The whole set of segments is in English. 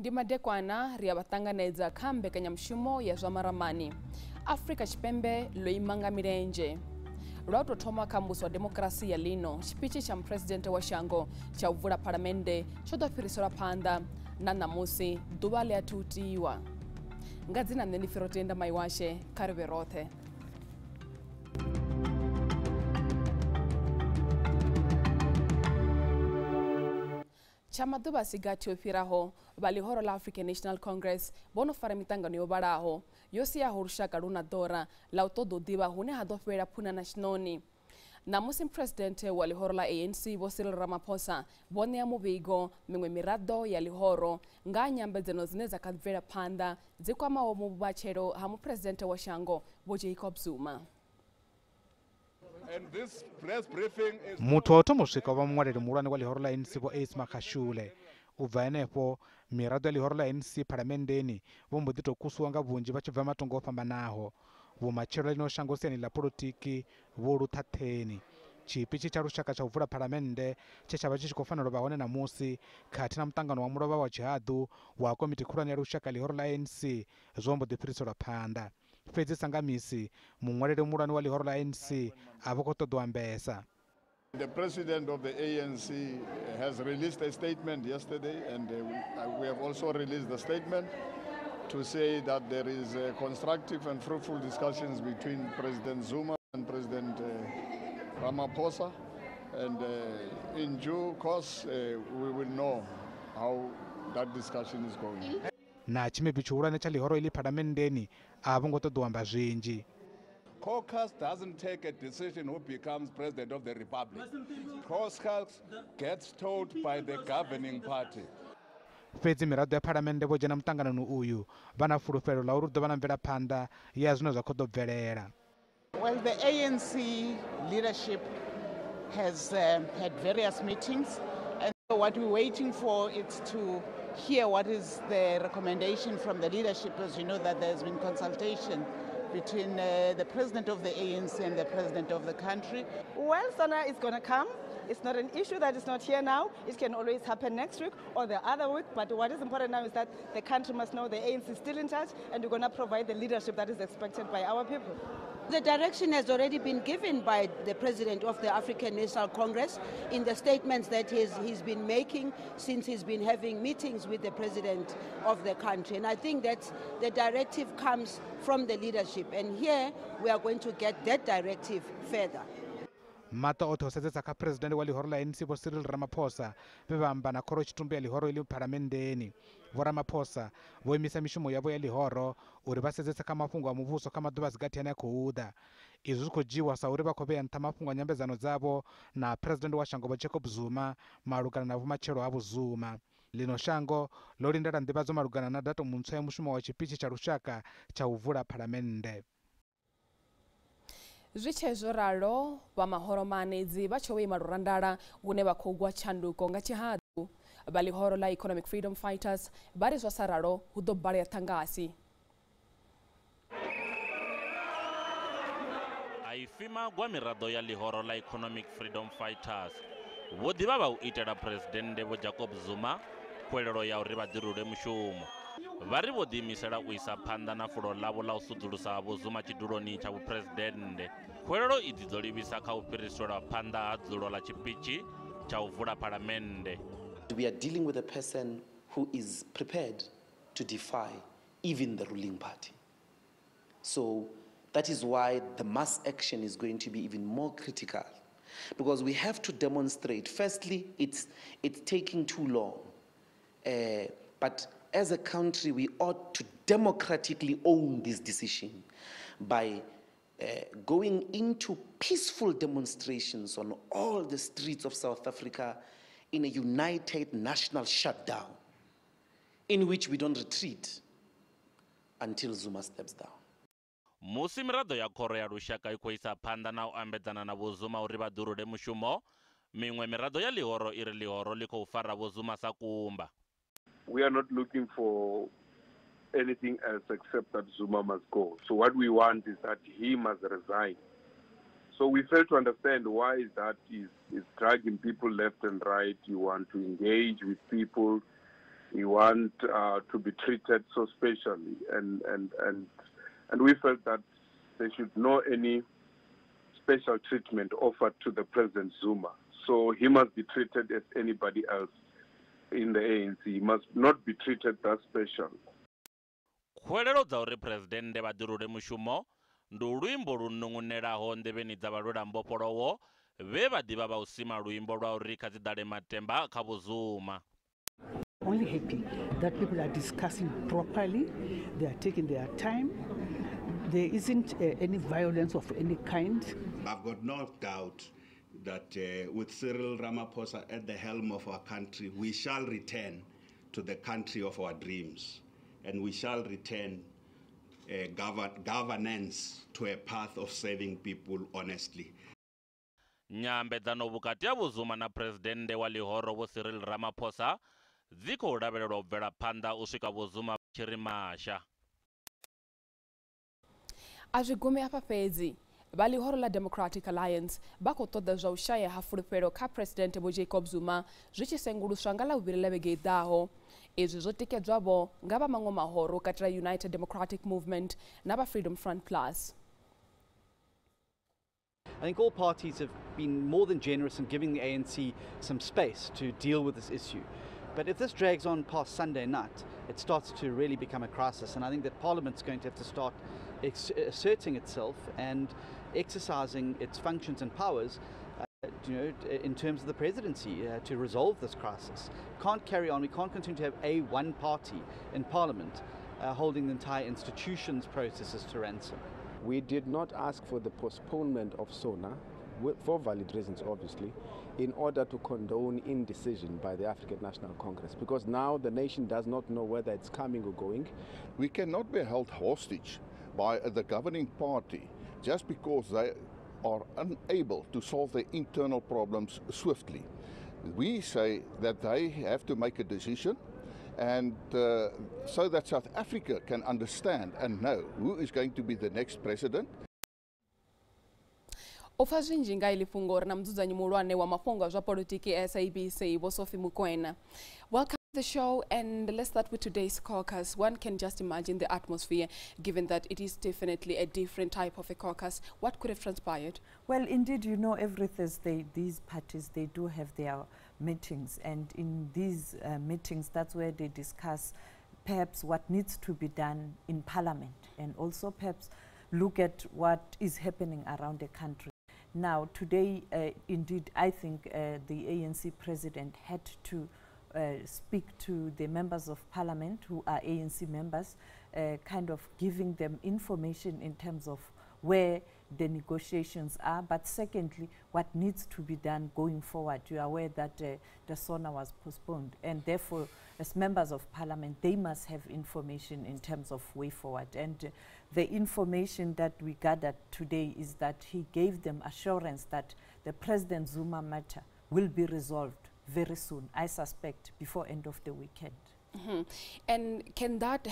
Ndi madekwana ri abatanganedza kha Mbekanyamushumo ya Zwa Maramani. Afurika Tshipembe lo imanga milenje. Lwa thoma kha muvhuso wa demokirasi ya lino, tshipitshi tsha muphuresidennde wa shango tsha vula phalamennde tsho ḓo fhiriselwa phanda na namusi ḓuvha ḽi a thutiwa. Nga dzina nṋe ndi Afurika mai washe kha ri vhe roṱhe. Tsha maḓuvha a si gathi o fhiraho, vha ḽihoro ḽa African National Congress vho no fara miṱangano yo vhalaho yo siaho lushaka lu na ḓora ḽa u ṱoḓa u ḓivha hune ha ḓo fhelela phuna na tshinoni. Namusi muphuresidennde wa ḽihoro ḽa ANC Vho Ramaphosa vho ṋea muvhigo miṅwe miraḓo ya ḽihoro nga nyambedzano dzine dza kha bvela phanḓa dzi kwamaho muvhatshelo ha muphuresidennde wa shango Vho Jacob Zuma. Muthu o thoma u swika vha muṅwaleli muhulwane wa ḽihoro ḽa ANC Vho Makashule. U bva henefho miraḓo ya ḽihoro ḽa ANC phalamennde vho mbo ḓi tou kusiwa nga vhunzhi vha tshi bva matungo o fhambanaho. Vhumatshelo ḽino shango siani ḽa polotiki vho luṱhaṱheni. Tshipitshi tsha lushaka tsha u vula phalamennde tshe tsha vha tshi khou fanela u vha hone namusi khathihi na muṱangano wa mulovha wa tshihaḓu wa komiti khulwane ya lushaka ḽihoro ḽa ANC zwo mbo ḓi fhiriselwa phanḓa. Fhedzi sangamisi muṅwaleli muhulwane wa ḽihoro ḽa ANC a vha khou ṱoḓa u ambesa. The president of the ANC has released a statement yesterday, and we have also released a statement to say that there is constructive and fruitful discussions between President Zuma and President Ramaphosa, and in due course we will know how that discussion is going. Na tshimebi tshihulwane tsha ḽihoro iḽi phalamennde a vho ngo ṱoḓa u amba zwinzhi. Caucus doesn't take a decision who becomes president of the republic. Caucus gets told by the governing party. Fhedzi miraḓo ya phalamennde vho dzhena muṱanganoni uyu vha na fulufhelo ḽa uri hu ḓo vha na mvelaphanḓa ya zwine zwa khou ḓo bvelela. Well, the ANC leadership has had various meetings, and so what we're waiting for is to hear what is the recommendation from the leadership. As you know, that there's been consultation between the president of the ANC and the president of the country. Well, Sana is going to come. It's not an issue that is not here now. It can always happen next week or the other week. But what is important now is that the country must know the ANC is still in charge, and we're going to provide the leadership that is expected by our people. The direction has already been given by the president of the African National Congress in the statements that he's been making since he's been having meetings with the president of the country. And I think that the directive comes from the leadership. And here we are going to get that directive further. Mata o thosedza kha president wa ḽihoro ḽa ANC Vho Ramaphosa vhe vha amba na khoro tshitumbu ya ḽihoro iḽi phalamennde. Vho Ramaphosa vho imisa mishumo yavho ya ḽihoro uri vha sedzese kha mafhungo a muvhuso kha maḓuvha a si gathi ane a khou ḓa. Izwi zwi khou dzhiiwa sa uri vha khou vhea nṱha mafhungo a nyambedzano dzavho na president wa shango Vho Jacob Zuma malugana na vhumatshelo ha Vho Zuma. Lino shango ḽo lindela nḓivhadzo malugana na datumu ntswa ya mushumo wa tshipitshi tsha lushaka tsha u vula phalamennde. Zwi tshe zwo ralo vha mahoromanedzi vha tsho ima lurandala hune vha khou gwa tshanduko nga tshihaḓu. Vha ḽihoro ḽa Economic Freedom Fighters vha ri zwa sa ralo hu ḓo balea ṱhangasi. A ifima gwa miraḓo ya ḽihoro ḽa Economic Freedom Fighters vho ḓivha vha u itela phuresidennde Vho Jacob Zuma khuwelelo ya uri vha ḓirule mushumo. Vha ri vho ḓiimisela u isa phanḓa na fulo ḽavho ḽa u sudzulusa Vho Zuma tshiduloni tsha vhuphuresidennde. Khuwelelo idzi dzo livhisa kha u fhiriselwa phanḓa ha dzulo ḽa tshipitshi tsha u vula phalamennde. We are dealing with a person who is prepared to defy even the ruling party. So that is why the mass action is going to be even more critical, because we have to demonstrate, firstly, it's taking too long. But as a country, we ought to democratically own this decision by going into peaceful demonstrations on all the streets of South Africa in a united national shutdown in which we don't retreat until Zuma steps down. Musi miraḓo ya khoro ya lushaka I khou isa phanḓa na u ambedzana na Vho Zuma uri vha ḓurule mushumo, miṅwe miraḓo ya ḽihoro I ri ḽihoro ḽi khou fara Vho Zuma sa kumba. We are not looking for anything else except that Zuma must go. So what we want is that he must resign. So we fail to understand why is that is dragging people left and right. You want to engage with people We want to be treated so specially, and we felt that there should no any special treatment offered to the President Zuma. So he must be treated as anybody else in the ANC. He must not be treated that special. Khwelelo dza uri presidennde vha ḓirule mushumo ndi luimbo lu nungunelaho nḓevheni dza vhalwela mbofholowo vhe vha ḓivha vha u sima luimbo lwa uri kha dzi ḓale matemba kha vhuzuma. Only happy that people are discussing properly, they are taking their time. There isn't any violence of any kind. I've got no doubt that with Cyril Ramaphosa at the helm of our country, we shall return to the country of our dreams, and we shall return governance to a path of serving people honestly. Nyambedzano vhukati ha vhuzuma na presidennde wa ḽihoro vho Cyril Ramaphosa dzi khou lavhelelwa u bvela phanḓa u swika vhuzuma tshi ri masha. A zwi gumi afha fhedzi vha ḽihoro ḽa Democratic Alliance vha khou ṱoḓa zwa u shaya ha fulufhelo kha president Vho Jacob Zuma zwi tshi senguluswa nga ḽavhuvhili ḽa vhege i ḓaho. Izwi zwo tikedzwavho nga vha maṅwe mahoro katela United Democratic Movement na vha Freedom Front Plus. I think all parties have been more than generous in giving the ANC some space to deal with this issue. But if this drags on past Sunday night, it starts to really become a crisis. And I think that Parliament's going to have to start asserting itself and exercising its functions and powers in terms of the presidency to resolve this crisis. Can't carry on. We can't continue to have one party in Parliament holding the entire institutions' processes to ransom. We did not ask for the postponement of SONA, for valid reasons obviously, in order to condone indecision by the African National Congress, because now the nation does not know whether it's coming or going. We cannot be held hostage by the governing party just because they are unable to solve their internal problems swiftly. We say that they have to make a decision, and so that South Africa can understand and know who is going to be the next president. Ofa zwinzhi nga ili fhungo ri na mudzudzanyi muhulwane wa mafhungo a zwa polotiki SABC Vho Sophie Mukwena. Welcome to the show, and let's start with today's caucus. One can just imagine the atmosphere, given that it is definitely a different type of a caucus. What could have transpired? Well, indeed, you know, every Thursday these parties, they do have their meetings, and in these meetings, that's where they discuss perhaps what needs to be done in Parliament, and also perhaps look at what is happening around the country. Now, today, indeed, I think the ANC president had to speak to the members of Parliament who are ANC members, kind of giving them information in terms of where the negotiations are, but secondly, what needs to be done going forward. You are aware that the SONA was postponed, and therefore, as members of Parliament, they must have information in terms of way forward. And the information that we gathered today is that he gave them assurance that the President Zuma matter will be resolved very soon, I suspect, before end of the weekend. Mm-hmm. And can that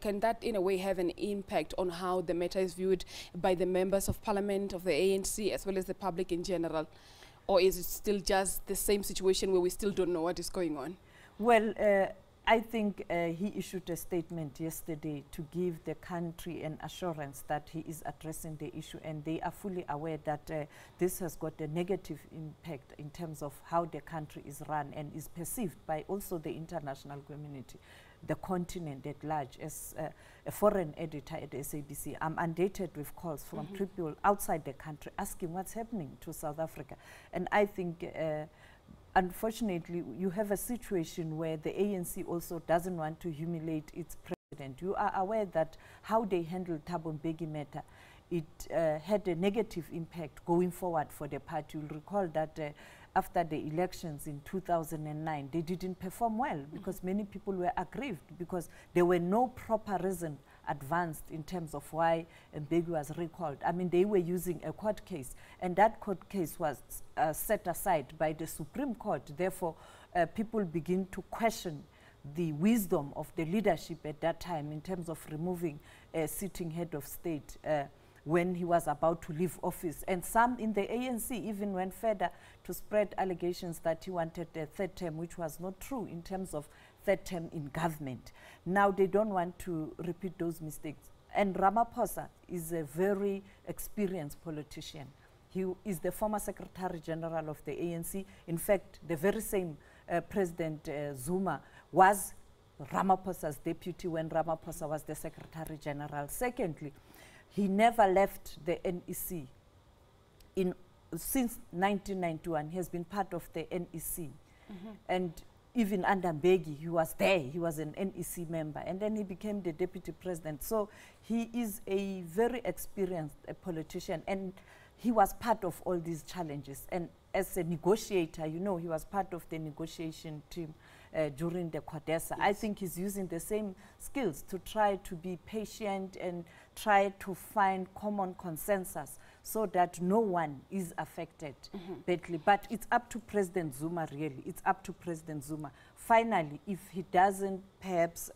can that in a way have an impact on how the matter is viewed by the members of Parliament, of the ANC, as well as the public in general? Or is it still just the same situation where we still don't know what is going on? Well, I think he issued a statement yesterday to give the country an assurance that he is addressing the issue, and they are fully aware that this has got a negative impact in terms of how the country is run and is perceived by also the international community, the continent at large. As a foreign editor at SABC, I'm inundated with calls from people outside the country asking what's happening to South Africa. And I think unfortunately, you have a situation where the ANC also doesn't want to humiliate its president. You are aware that how they handled Thabo Mbeki matter, it had a negative impact going forward for the party. You'll recall that after the elections in 2009, they didn't perform well because many people were aggrieved because there were no proper reason advanced in terms of why Mbeki was recalled. I mean, they were using a court case, and that court case was set aside by the Supreme Court. Therefore, people begin to question the wisdom of the leadership at that time in terms of removing a sitting head of state when he was about to leave office. And some in the ANC even went further to spread allegations that he wanted a third term, which was not true in terms of third term in government. Now they don't want to repeat those mistakes. And Ramaphosa is a very experienced politician. He is the former Secretary General of the ANC. In fact, the very same President Zuma was Ramaphosa's deputy when Ramaphosa was the Secretary General. Secondly, he never left the NEC. Since 1991, he has been part of the NEC. And even under Mbeki, he was there. He was an NEC member. And then he became the deputy president. So he is a very experienced politician. And he was part of all these challenges. And as a negotiator, you know, he was part of the negotiation team during the Quadesa. Yes. I think he's using the same skills to try to be patient and try to find common consensus so that no one is affected badly. But it's up to President Zuma, really. It's up to President Zuma. Finally, if he doesn't perhaps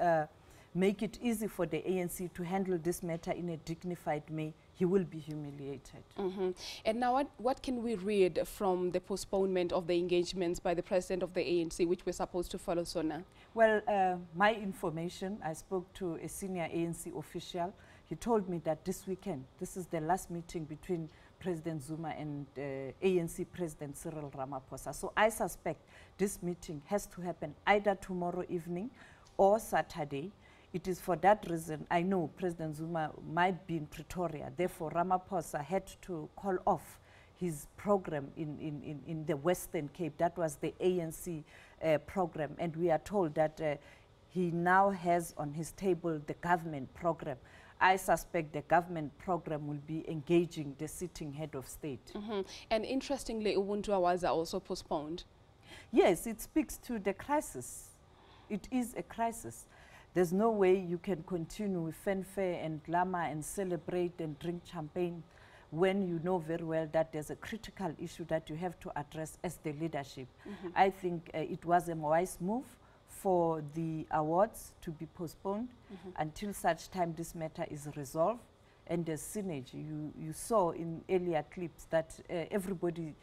make it easy for the ANC to handle this matter in a dignified way, he will be humiliated. And now what can we read from the postponement of the engagements by the president of the ANC, which we're supposed to follow Sona? Well, my information, I spoke to a senior ANC official. He told me that this weekend, this is the last meeting between President Zuma and ANC President Cyril Ramaphosa. So I suspect this meeting has to happen either tomorrow evening or Saturday. It is for that reason I know President Zuma might be in Pretoria. Therefore, Ramaphosa had to call off his program in the Western Cape. That was the ANC program. And we are told that he now has on his table the government program. I suspect the government program will be engaging the sitting head of state. And interestingly, Ubuntu Awards are also postponed. Yes, it speaks to the crisis. It is a crisis. There's no way you can continue with fanfare and glamour and celebrate and drink champagne when you know very well that there's a critical issue that you have to address as the leadership. I think it was a wise move for the awards to be postponed until such time this matter is resolved. And there's synergy. You saw in earlier clips that everybody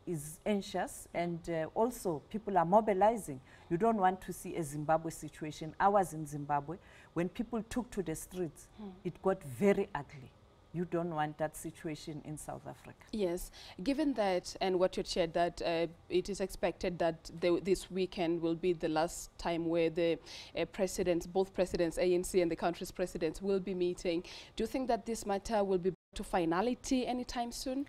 is anxious, and also people are mobilizing. You don't want to see a Zimbabwe situation. I was in Zimbabwe. When people took to the streets, it got very ugly. You don't want that situation in South Africa. Yes. Given that, and what you shared, that it is expected that this weekend will be the last time where the presidents, both presidents, ANC and the country's presidents, will be meeting, do you think that this matter will be brought to finality anytime soon?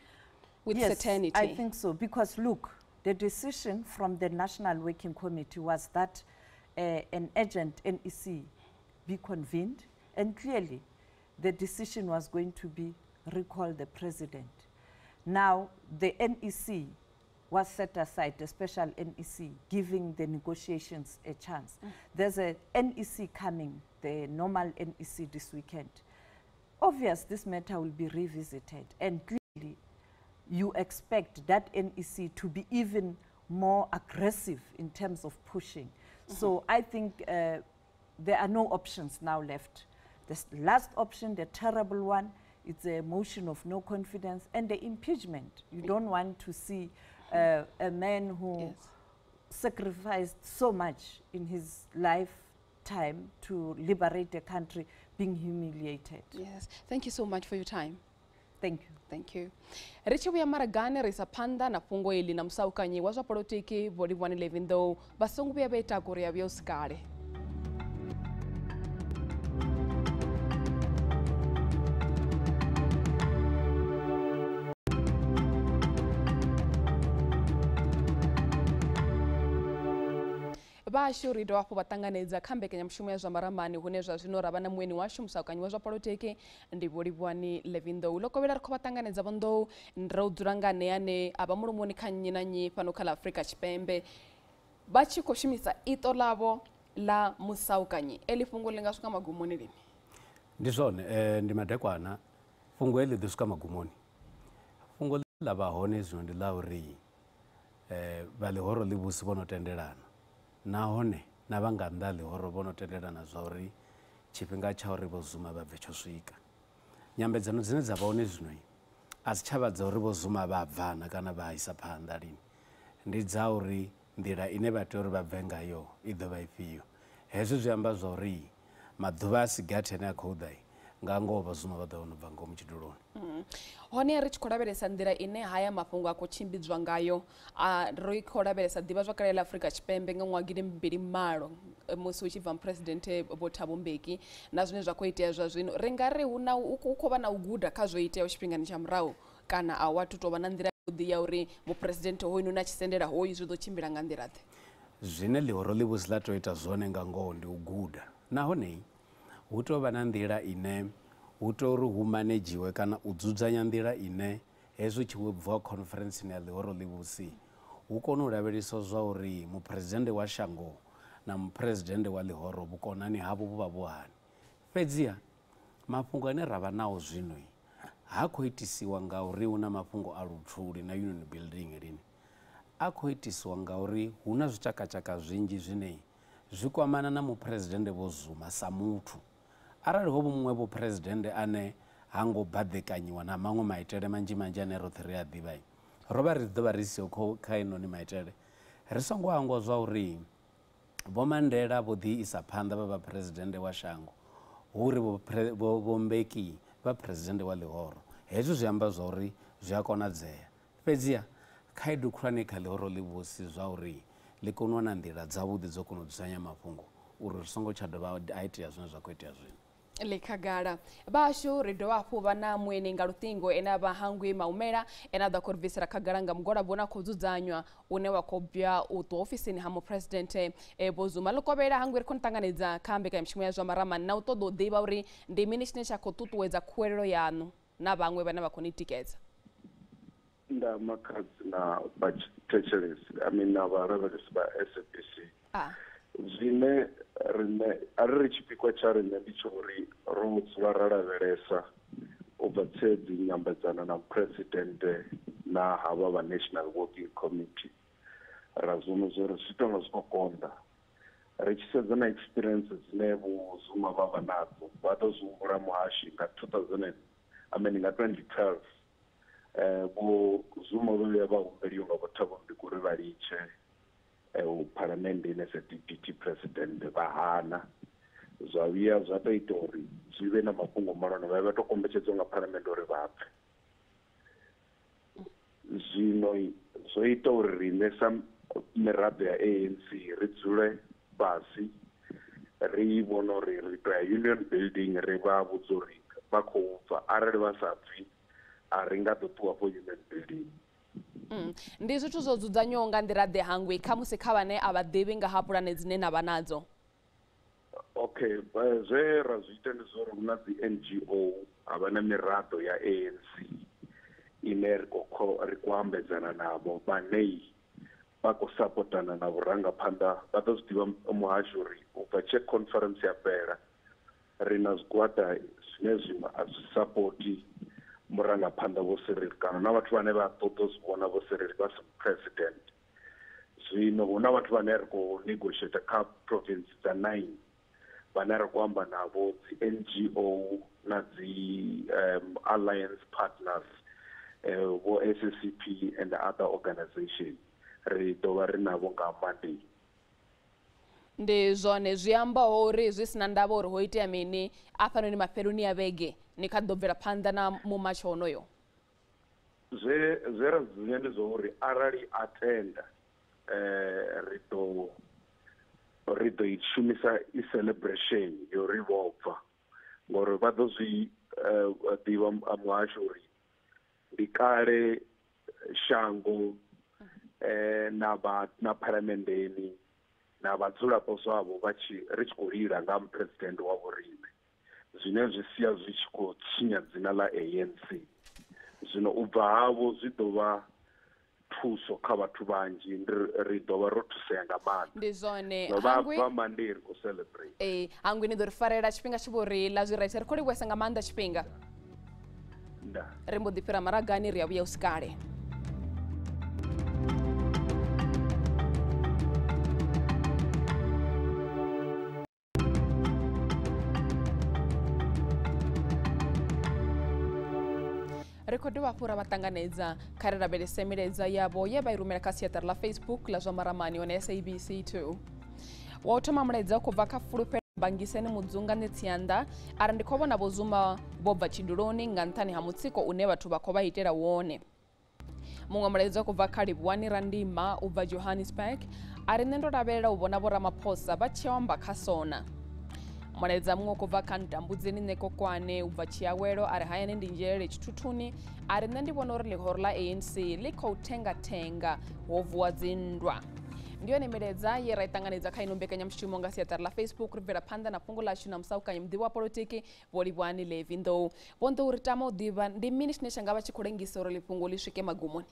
With certainty? I think so, because look, the decision from the National Working Committee was that an urgent NEC be convened, and clearly the decision was going to be recall the president. Now the NEC was set aside, the special NEC, giving the negotiations a chance. There's a NEC coming, the normal NEC this weekend. Obviously this matter will be revisited, and clearly you expect that NEC to be even more aggressive in terms of pushing. So I think there are no options now left. The last option, the terrible one, it's a motion of no confidence and the impeachment. You don't want to see a man who sacrificed so much in his lifetime to liberate the country being humiliated. Yes, thank you so much for your time. Thank you. Thank you. Richi vya maragane risa phanda na fungo ili na msaukanyi wazwa polotiki bodi 111 though basungu vya beta korea vya usikare. Bashuri do apo batanganeza kha Mbekanyamushumo ya Zwa Maramani hune zwa zwino ravana mweni washu msaukanyi wa zwa polotiki ndi bodi 111 though lokobela rikho batanganeza bondo ndro dzurangane yane abamulumoni kha nyi na nyi pano kha Afurika Tshipembe bachi koshimisa ito lavo la musaukanyi elifungo linga suka magumoni lini ndizone ndi madekwana fungo eli disuka magumoni fungo lava hone zwino ndi la uri vale horo libusi bono tendelana nahone na vanga ndali horo bono tendelana zwa uri tshifhinga tsha uri vho Zuma vha bve tsho swika nyambedzano dzine dza vha hone zwino a si tsha vha dza uri vho Zuma vha bvana kana vha isa phanḓa lini, ndi dza uri nḓila ine vha tea uri vha bve ngayo i ḓo vha ifhio. Hezwo zwi amba zwa uri maḓuvha a si gathi ane a khou ḓa nga ngoho vha Zuma vha ḓo wana u bva ngomu tshiduloni. Hone ri tshi khou lavhelesa nḓila ine haya mafhungo a khou tshimbidzwa ngayo, ri khou lavhelesa ḓivhazwakale ḽa Afurika Tshipembe nga ṅwaha 2002 musi hu tshi bva muphuresidennde Vho Thabo Mbeki na zwine zwa khou itea zwa zwino, ri nga ri hu khou vha na u guda kha zwo iteaho tshifhingani tsha murahu, kana a wa tu tou vha na nḓila yavhuḓi ya uri muphuresidennde hoyu na tshisendela hoyu zwi ḓo tshimbila nga nḓila ḓe? Zwine ḽihoro ḽivhusi ḽa tou ita zwone nga ngoho ndi u guda, nahone hu tou vha na nḓila ine hu tou uri hu manedziwe kana u dzudzanya nḓila ine hezwi tshi bviwa conference ya ḽihoro ḽivhusi hu kone u lavhelesa zwa uri muphuresidennde wa shango na muphuresidennde wa ḽihoro vhukonani havho vhu vha vhu hani. Fhedziha mafhungo ane ra vha nao zwino ha khou itisiwa nga uri hu na mafhungo a luthuli na union building lini, a khou itisiwa nga uri hu na zwitshakatshaka zwinzhi zwine zwi kwamana na muphuresidennde Vho Zuma sa muthu. Arali ho muṅwe vho phuresidennde ane ha ngo baḓekanyiwa na maṅwe maitele manzhi manzhi ane roṱhe ri a ḓivha, ro vha ri ḓo vha ri siho kha inoni maitele, ri songo hangwa zwa uri Vho Mandela vho ḓi isa phanḓa vha vha phuresidennde wa shango, hu uri Vho Mbeki vha phuresidennde wa ḽihoro. Hezwo zwi amba zwa uri zwi a konadzea, fhedziha khaedu khulwane kha ḽihoro ḽivhusi zwa uri ḽi kone u wana nḓila dzavhuḓi dzo kona u dzudzanya mafhungo uri ri songo tsha dovha a itea zwine zwa khou itea zwino. Lekagala basho ri dovha hafhu vha na mueni nga luṱingo ene a vha Hangwi Maumela ene a ḓo khou ri bvisela khagala nga mugwalabo na khou dzudzanywa une wa khou bya u ṱuwa ofisini ha muphuresidennde Vho Zuma. Ḽikovhela Hangwi ri khou ṱanganedza kha mbekanyamushumo ya Zwa Maramani na u ṱoḓa u ḓivha uri ndi mini tshine tsha khou ṱuṱuwedza khuwelelo yaṋu na vhaṅwe vhane vha khou ni tikedza. Nda makhadzi na vhathetshelesi na vhalavhelesi vha SABC zwine ri tshipikwa tsha riṋe ndi tsho uri ro dzula ra lavhelesa u bva tsedzi nyambedzana na muphuresidennde na havha vha National Working Committee, ra zwone zwori zwi tonga zwi khou konḓa. Ri tshi sedza na experience dzine Vho Zuma vha vha nadzo, vha ḓo zwi humbula muhashi nga 2012 Vho Zuma vho vhuya vha humbeliwa nga Vho Thabo Mbeki uri vha litshe phalamennde as a deputy president, vha hana. Zwa vhuya zwa tou ita uri zwi vhe na mafhungo malwane, vha vha tou kombetshedzwa nga phalamennde uri vha bve. Zwino zwo ita uri riṋe sa miraḓo ya ANC ri dzule fhasi ri vhona uri ri tou ya union building ri vha vhudza uri vha khou bva, arali vha sa bvi a ri nga ḓo ṱuwa fo union building. Ndi zwithu zwo dzudzanywaho nga nḓila ḓe Hangwi kha musi kha vhane a vha ḓivhi nga ha pulane dzine na vha nadzo? Okay, zwe ra zwi ita ndi zwa uri hu na dzi NGO havha na miraḓo ya ANC ine ri khou ambedzana navho, vhane vha khou sapotana na vhurangaphanḓa. Vha ḓo zwi ḓivha muhasho uri u bva tshe conference ya fhela ri na zwigwada zwine zwiṅwe a zwi sapoti murangaphanḓa Vho Cyril kana na vhathu vhane vha ṱoḓa zwi vhona Vho Cyril vha sa president. Zwino hu na vhathu vhane ri khou negotiate kha province dza 9 vhane ri khou amba navho, dzi NGO na dzi alliance partners, Vho SABC and other organization. Ri ḓo vha ri navho nga Monday. Ndi zwone zwi ambaho uri zwi sina ndavha uri ho itea mini afhanoni mafheloni ya vhege ni kha ḓo bvela phanḓa na mumatsho honoyo? Zwe ra dzudzanya ndi zwa uri arali a tenda ri ḓo i shumisa i celebration yo ri vho bva, ngori vha ḓo zwi ḓivha muhasho uri ndi kale shango na phalamennde na vhadzulapo zwavho ri tshi khou lila nga muphuresidennde wa vhoriṋe, zwine zwi sia zwi tshi khou tshinya dzina ḽa ANC. Zwino u bva havho zwi ḓo vha thuso kha vhathu vhanzhi, ri ḓo vha ro thusea nga maanḓa. Ndi zwone Hangwi vha Monday ri khou celebrate. Hangwi ni ḓo ri farela tshifhinga tshi vho ri ḽa zwi right, ri khou livhuwesa nga maanḓa tshifhinga. Ri mbo ḓi fhira maragani ri a vhuya usikale. ri khou dovha hafhu ra vha ṱanganedza kha ri lavhelese milaedza yavho ye vha i rumela kha siaṱari ḽa Facebook ḽa Zwa Maramani on SABC 2. Wa u thoma mulaedza u khou bva kha Fulufhelo Bangiseni Mudzunga Tsianda ari ndi khou vhona Vho Zuma vho bva tshiduloni nga nṱhani ha mutsiko une vhathu vha khou vha itela wone. Muṅwe mulaedza u khou bva kha Livhuwani Randima u bva Johannesburg ari nṋe ndo lavhelela u vhona Vho Ramaphosa vha tshi amba kha sona. Mulaedza muṅwe u khou bva kha Ntambudzeni Nekokwane u bva Tshiawelo ari hayani ndi nzhelele Tshithuthuni ari nṋe ndi vhona uri ḽihoro ḽa ANC ḽi khou thenga ho vuwa dzinndwa. Ndi yone milaedza ye ra i ṱanganedza kha ino mbekanyamushumo nga siaṱari ḽa Facebook ri bvela phanḓa na fhungo ḽashu na musaukanyi muḓivhi wa polotiki Vho Livhuwani Levi Nḓou. Vho Nḓou ri tama u ḓivha ndi mini tshine tsha nga vha tshi khou lengisa uri ḽi fhungo ḽi swike magumoni?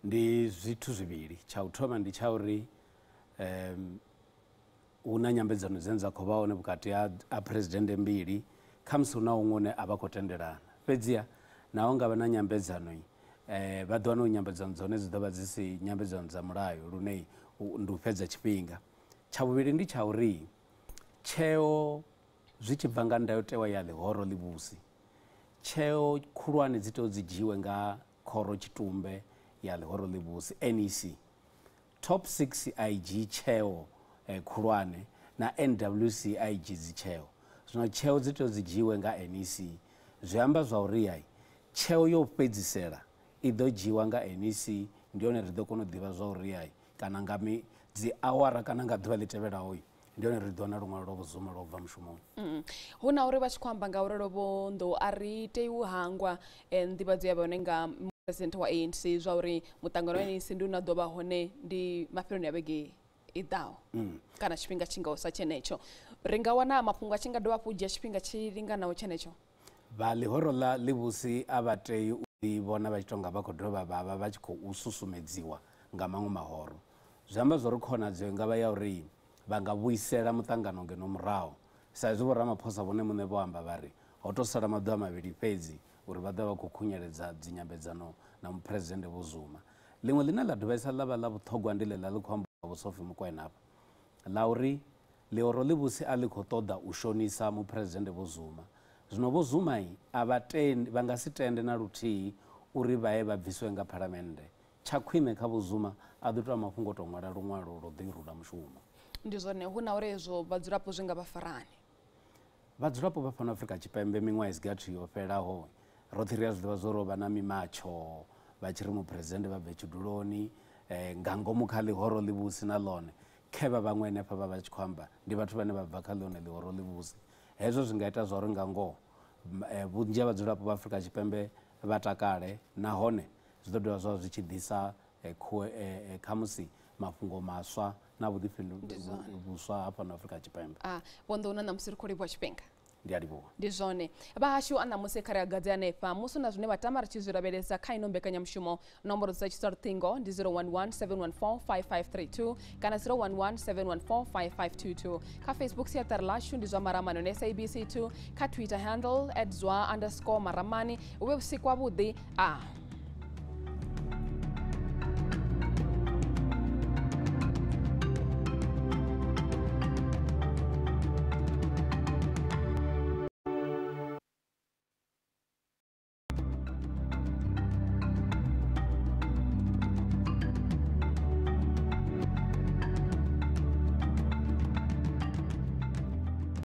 Ndi zwithu zwivhili. Tsha u thoma ndi tsha uri hu na nyambedzano dzine dza khou vha hone vhukati ha phuresidennde mbili khamusi hu na huṅwe hune a vha khou tendelana. Fhedziha naho nga vha na nyambedzano vha ḓo wana u nyambedzano dzone dzi ḓo vha dzi si nyambedzano dza mulayo lune ndi u fhedza tshifhinga. Tsha vhuvhili ndi tsha uri tsheo zwi tshi bva nga ndayotewa ya ḽihoro ḽivhusi, tsheo khulwane dzi tea dzi dzhiiwe nga khoro tshitumbe ya ḽihoro ḽivhusi NEC. Top 6 a i dzhii tsheo khulwane na NWC a i dzhii dzi tsheo. Zwino tsheo dzi tea dzi dzhiiwe nga NEC. Zwi amba zwa uri tsheo yo fhedzisela i ḓo dzhiiwa nga NEC, ndi yone ri ḓo kona u ḓivha zwa uri kana nga dzi awara kana nga ḓuvha ḽi tevhelaho ndi yone ri ḓo wana luṅwalo lwa Vho Zuma lwa u bva mushumoni. Hu na uri vha tshi khou amba nga uri Vho Nḓou a ri tei u hangwa nḓivhadzo ya vhone nga muphuresidennde wa ANC zwa uri muṱangano wa ANC ndi una ḓo vha hone ndi mafheloni ya vhege i ḓaho kana tshifhinga tshi ngaho sa tshenetsho. Ri nga wana mafhungo a tshi nga dovha hafhu u dzhia tshifhinga tshi linganaho tshenetsho? Vha ḽihoro ḽa ḽivhusi a vha tei u ḓivhona vha tshi tonga vha khou dovha vha vha tshi khou susumedziwa nga maṅwe mahoro. Zwi amba zwa uri khonadzeo nga vha ya uri vha nga vhuisela muṱangano ngeno murahu sa izwi Vho Ramaphosa vhone muṋe vho amba vha ri ho tou sala maḓuvha mavhili fhedzi uri vha ḓo vha khou khunyeledza dzinyambedzano na muphuresidennde Vho Zuma. Ḽiṅwe ḽine ḽa dovhesa ḽa vha ḽa vhuṱhogwa ndi ḽeḽa ḽi khou amba Vho Sofi Mukwena hafha ḽa uri ḽihoro ḽivhusi a ḽi khou ṱoḓa u shonisa muphuresidennde Vho Zuma. Zwino Vho Zuma vha nga si tende na luthihi uri vha ye vha bviswe nga phalamennde. Tsha khwine kha Vho Zuma a ḓo tou mafhungo tou ṅwala luṅwalo lwo ḓi rula mushumo. Ndi zwone hu na uri hezwo vhadzulapo zwi nga vha farani? Vhadzulapo vha fhano Afurika Tshipembe miṅwaha isigathi yo fhelaho roṱhe ri a zwi ḓivha zwo ro vha na mimatsho vha tshi ri muphuresidennde vha bve tshiduloni nga ngomu kha ḽihoro ḽivhusi na ḽone khevha vhaṅwe henefha vha tshi khou amba ndi vhathu vhane vha bva kha ḽone ḽihoro ḽivhusi. Hezwo zwi nga ita zwa uri nga ngoho vhunzhi ha vhadzulapo vha Afurika Tshipembe vha takale nahone zwi ḓo dovha zwa zwi tshi ḓisa khamusi mafhungo maswa na vhuḓifhinduleli vhuswa hafha na Afurika Tshipembe. Vho Nḓou na ṋamusi ri khou livhuwa tshifhinga. Ndi a livhuwa. Ndi zwone vhahashu a ṋamusi kha ri a gadze hanefha musi na zwine vha tama ri tshi zwi lavhelesa kha ino mbekanyamushumo nomboro dza tshisa luṱingo ndi 011 714 5532 kana 011 714 5522 kha Facebook siaṱari ḽashu ndi Zwa Maramani on SABC 2 kha Twitter handle @Zwa_Maramani. Ube vhusiku wavhuḓi.